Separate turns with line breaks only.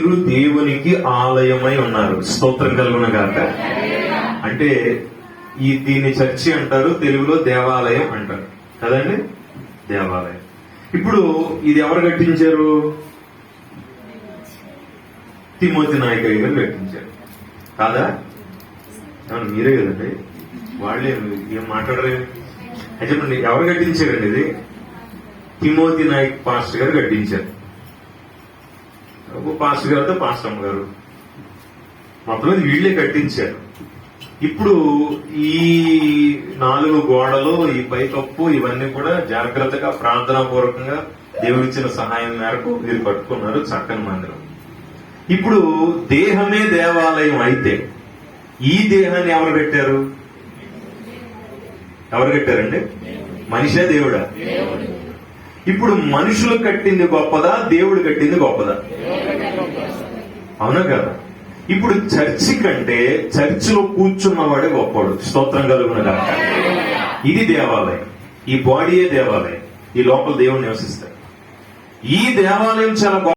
మీరు దేవునికి ఆలయమై ఉన్నారు. స్తోత్రం కలుగును గాక. అంటే దీన్ని చర్చి అంటారు, తెలుగులో దేవాలయం అంటారు కదండి, దేవాలయం. ఇప్పుడు ఇది ఎవరు కట్టించారు? తిమోతి నాయకయ్య గారు కట్టించారు కాదా? మీరే కదండి, వాళ్ళే ఏం మాట్లాడరే. చెప్పండి, ఎవరు కట్టించారండి ఇది? తిమోతి నాయక్ పాస్టర్ గారు కట్టించారు. పాస్టర్ గారితో పాస్టమ్ గారు మొత్తం వీళ్ళే కట్టించారు. ఇప్పుడు ఈ 4 గోడలు, ఈ పైకప్పు, ఇవన్నీ కూడా జాగ్రత్తగా ప్రార్థనాపూర్వకంగా దేవుడిచ్చిన సహాయం మేరకు వీరు కట్టుకున్నారు చక్కని మందిరం. ఇప్పుడు దేహమే దేవాలయం అయితే ఈ దేహాన్ని ఎవరు కట్టారు? ఎవరు కట్టారండి? మనిషే దేవుడా? ఇప్పుడు మనుషులు కట్టింది గొప్పదా, దేవుడు కట్టింది గొప్పదా? అవునా కదా? ఇప్పుడు చర్చి కంటే చర్చిలో కూర్చున్నవాడే గొప్పవాడు. స్తోత్రం కలుగును గాక. ఇది దేవాలయం, ఈ బాడీయే దేవాలయం, ఈ లోపల దేవుడు నివసిస్తాడు. ఈ దేవాలయం చాలా